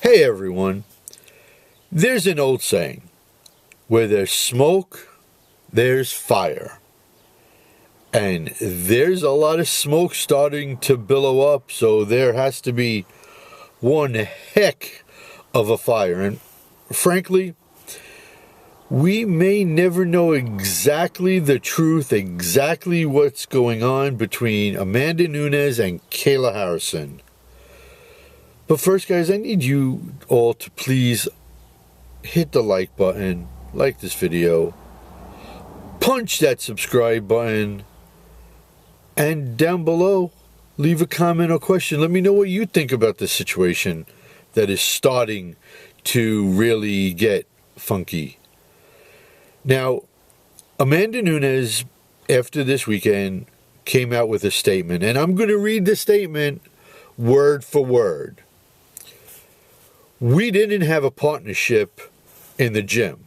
Hey everyone, there's an old saying, where there's smoke, there's fire. And there's a lot of smoke starting to billow up, so there has to be one heck of a fire. And frankly, we may never know exactly the truth, exactly what's going on between Amanda Nunes and Kayla Harrison. But first, guys, I need you all to please hit the like button, like this video, punch that subscribe button, and down below, leave a comment or question. Let me know what you think about this situation that is starting to really get funky. Now, Amanda Nunes, after this weekend, came out with a statement, and I'm going to read the statement word for word. We didn't have a partnership in the gym.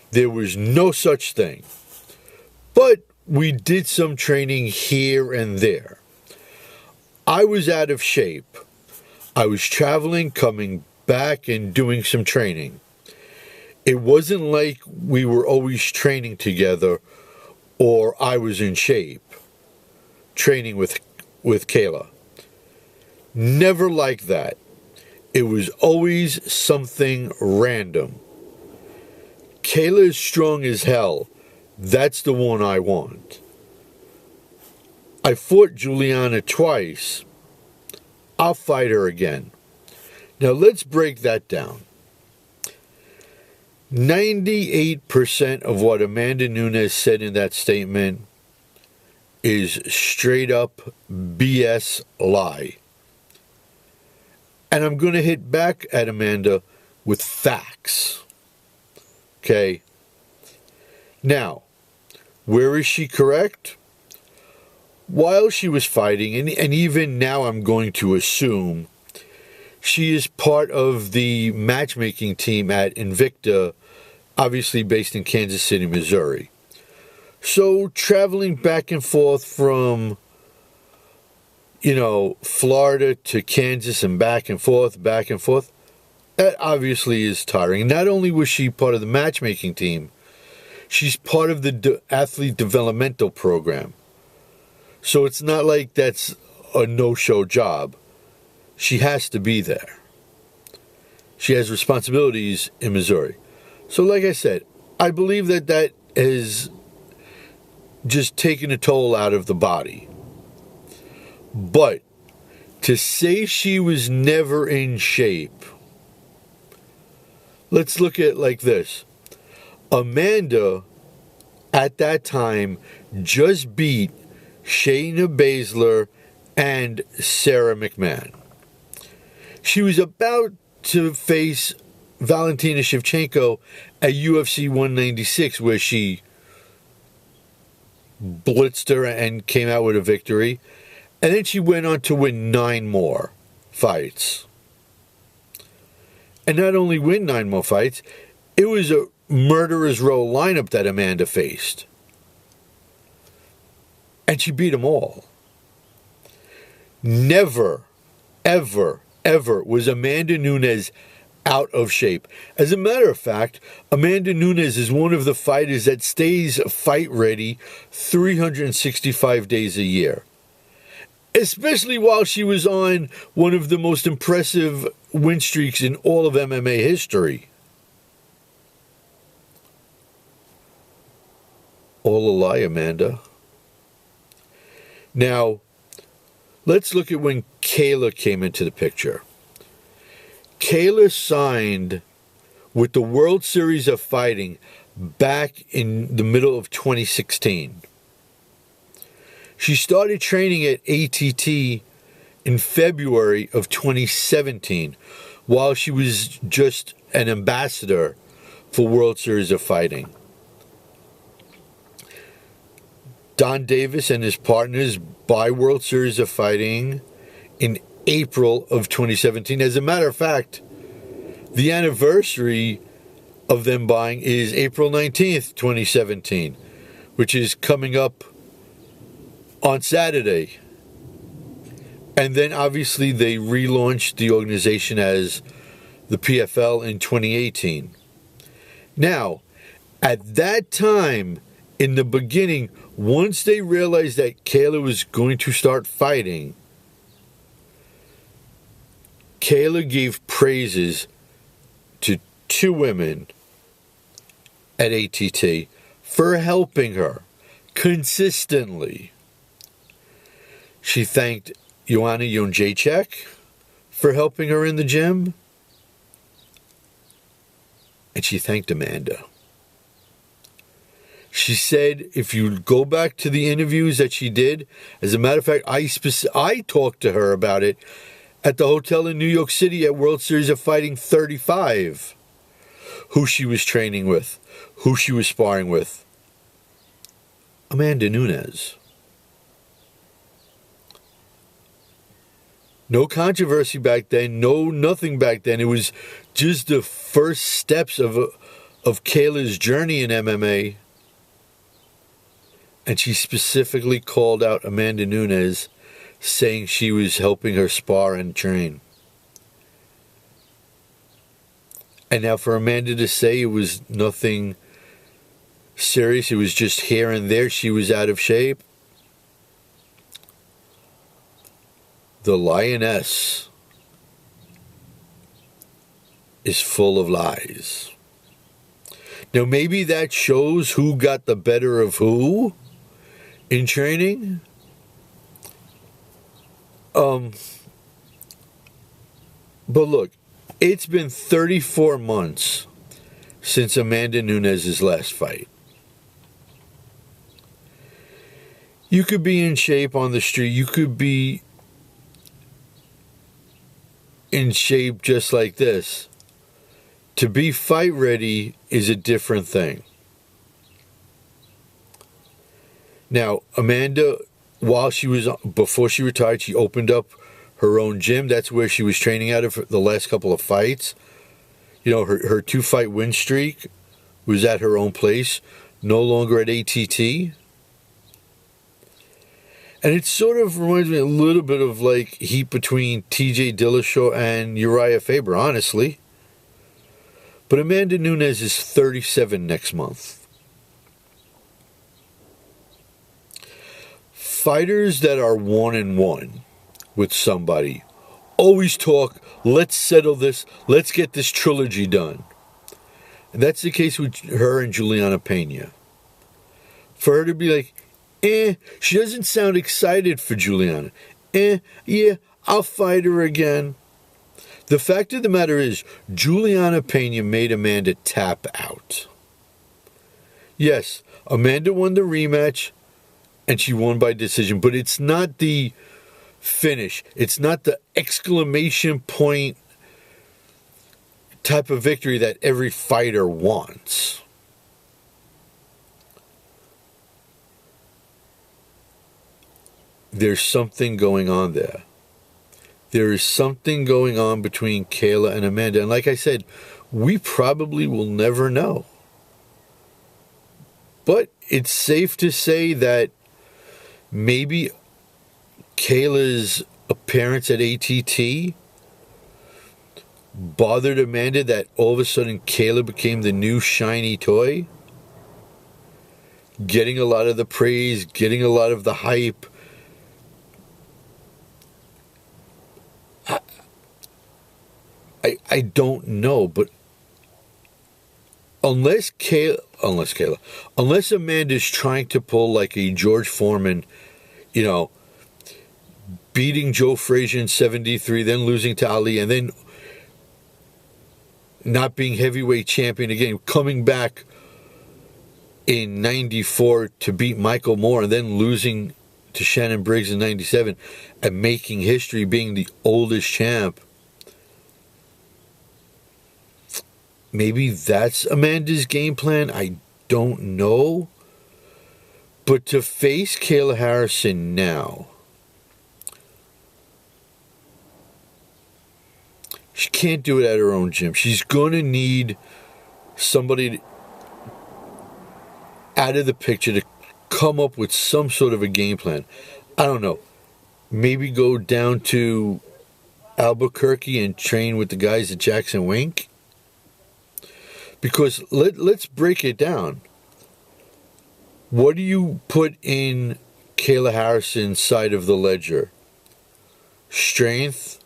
There was no such thing. But we did some training here and there. I was out of shape. I was traveling, coming back, and doing some training. It wasn't like we were always training together or I was in shape training with Kayla. Never like that. It was always something random. Kayla is strong as hell. That's the one I want. I fought Juliana twice. I'll fight her again. Now let's break that down. 98% of what Amanda Nunes said in that statement is straight up BS lie. And I'm going to hit back at Amanda with facts. Okay? Now, where is she correct? While she was fighting, and even now I'm going to assume, she is part of the matchmaking team at Invicta, obviously based in Kansas City, Missouri. So traveling back and forth from Florida to Kansas and back and forth, that obviously is tiring. Not only was she part of the matchmaking team, she's part of the athlete developmental program. So it's not like that's a no-show job. She has to be there. She has responsibilities in Missouri. So like I said, I believe that has just taken a toll out of the body. But to say she was never in shape, let's look at it like this. Amanda, at that time, just beat Shayna Baszler and Sarah McMahon. She was about to face Valentina Shevchenko at UFC 196, where she blitzed her and came out with a victory. And then she went on to win 9 more fights. And not only win 9 more fights, it was a murderer's row lineup that Amanda faced. And she beat them all. Never, ever, ever was Amanda Nunes out of shape. As a matter of fact, Amanda Nunes is one of the fighters that stays fight ready 365 days a year. Especially while she was on one of the most impressive win streaks in all of MMA history. All a lie, Amanda. Now, let's look at when Kayla came into the picture. Kayla signed with the World Series of Fighting back in the middle of 2016. She started training at ATT in February of 2017 while she was just an ambassador for World Series of Fighting. Don Davis and his partners buy World Series of Fighting in April of 2017. As a matter of fact, the anniversary of them buying is April 19th, 2017, which is coming up on Saturday. And then obviously they relaunched the organization as the PFL in 2018. Now, at that time, in the beginning, once they realized that Kayla was going to start fighting, Kayla gave praises to two women at ATT for helping her consistently. She thanked Joanna Jędrzejczyk for helping her in the gym. And she thanked Amanda. She said, if you go back to the interviews that she did, as a matter of fact, I talked to her about it at the hotel in New York City at World Series of Fighting 35, who she was training with, who she was sparring with. Amanda Nunes. No controversy back then, nothing back then. It was just the first steps of Kayla's journey in MMA. And she specifically called out Amanda Nunes, saying she was helping her spar and train. And now for Amanda to say it was nothing serious, it was just here and there, she was out of shape. The lioness is full of lies. Now maybe that shows who got the better of who in training. But look, it's been 34 months since Amanda Nunes' last fight. You could be in shape on the street. You could be in shape just like this. To be fight ready is a different thing. Now, Amanda, before she retired, she opened up her own gym. That's where she was training out of the last couple of fights. You know, her 2-fight win streak was at her own place, no longer at ATT. And it sort of reminds me a little bit of like heat between TJ Dillashaw and Uriah Faber, honestly. But Amanda Nunes is 37 next month. Fighters that are 1-1 with somebody always talk, let's settle this, let's get this trilogy done. And that's the case with her and Juliana Pena. For her to be like, she doesn't sound excited for Juliana. Yeah, I'll fight her again. The fact of the matter is, Juliana Pena made Amanda tap out. Yes, Amanda won the rematch, and she won by decision, but it's not the finish. It's not the exclamation point type of victory that every fighter wants. There's something going on there. There is something going on between Kayla and Amanda. And like I said, we probably will never know. But it's safe to say that maybe Kayla's appearance at ATT bothered Amanda, that all of a sudden Kayla became the new shiny toy. Getting a lot of the praise, getting a lot of the hype. I don't know, but unless Amanda's trying to pull like a George Foreman, you know, beating Joe Frazier in 73, then losing to Ali, and then not being heavyweight champion again, coming back in 94 to beat Michael Moore, and then losing to Shannon Briggs in 97, and making history, being the oldest champ. Maybe that's Amanda's game plan. I don't know. But to face Kayla Harrison now, she can't do it at her own gym. She's going to need somebody out of the picture to come up with some sort of a game plan. I don't know. maybe go down to Albuquerque and train with the guys at Jackson Wink? Because let's break it down. What do you put in Kayla Harrison's side of the ledger? Strength,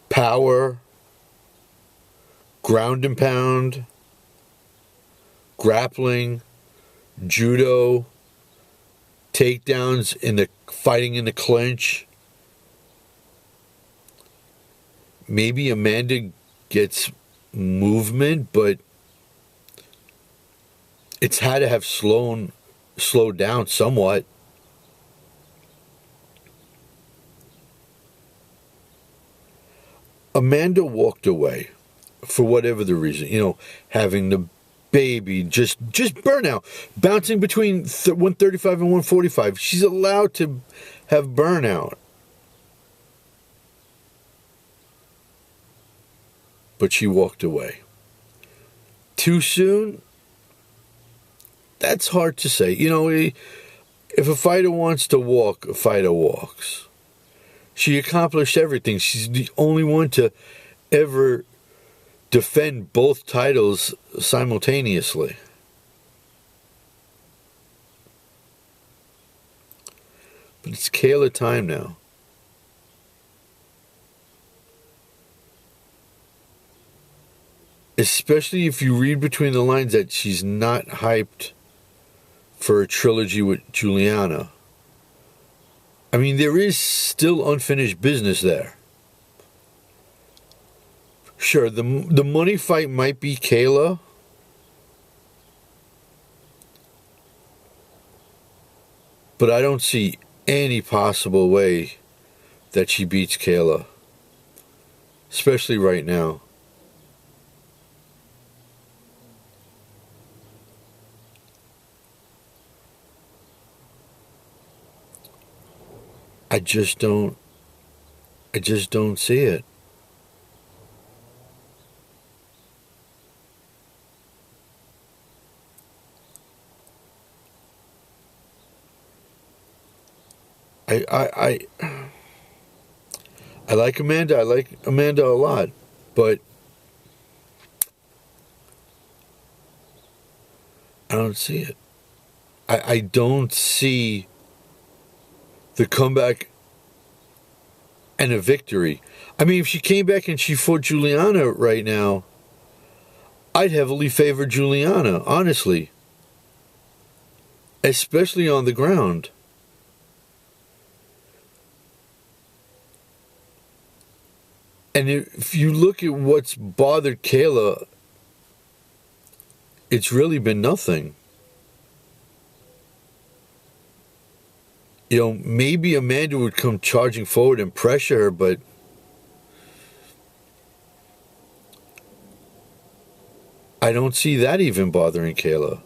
power, ground and pound, grappling, judo, takedowns in the fighting in the clinch. Maybe Amanda gets movement, but it's had to have slowed down somewhat. Amanda walked away for whatever the reason, having the baby, just burnout, bouncing between 135 and 145. She's allowed to have burnout. But she walked away. Too soon? That's hard to say. If a fighter wants to walk, a fighter walks. She accomplished everything. She's the only one to ever defend both titles simultaneously. But it's Kayla time now. Especially if you read between the lines that she's not hyped for a trilogy with Juliana. I mean, there is still unfinished business there. Sure, the money fight might be Kayla. But I don't see any possible way that she beats Kayla. Especially right now. I just don't see it. I like Amanda. I like Amanda a lot, but I don't see it. I don't see the comeback and a victory. I mean, if she came back and she fought Juliana right now, I'd heavily favor Juliana, honestly. Especially on the ground. And if you look at what's bothered Kayla, it's really been nothing. Maybe Amanda would come charging forward and pressure her, but I don't see that even bothering Kayla.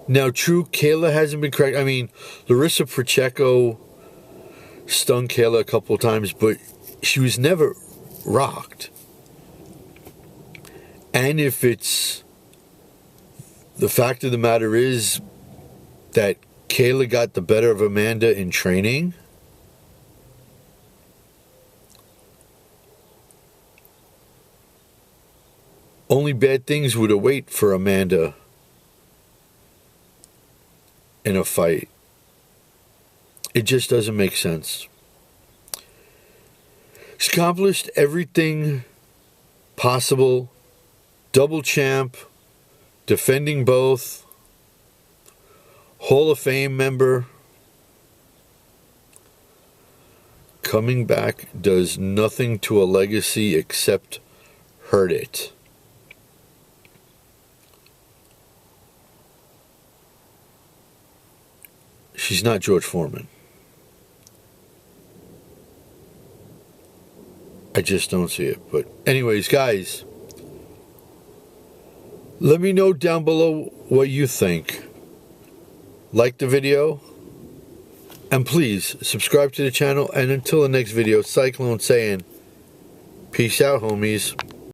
Now, true, Kayla hasn't been cracked. I mean, Larissa Pacheco stung Kayla a couple of times, but she was never rocked. And if it's the fact of the matter is that Kayla got the better of Amanda in training, only bad things would await for Amanda in a fight. It just doesn't make sense. She's accomplished everything possible. Double champ, defending both, Hall of Fame member. Coming back does nothing to a legacy except hurt it. She's not George Foreman. I just don't see it. But anyways, guys, let me know down below what you think. Like the video. And please, subscribe to the channel. And until the next video, Cyclone saying, peace out, homies.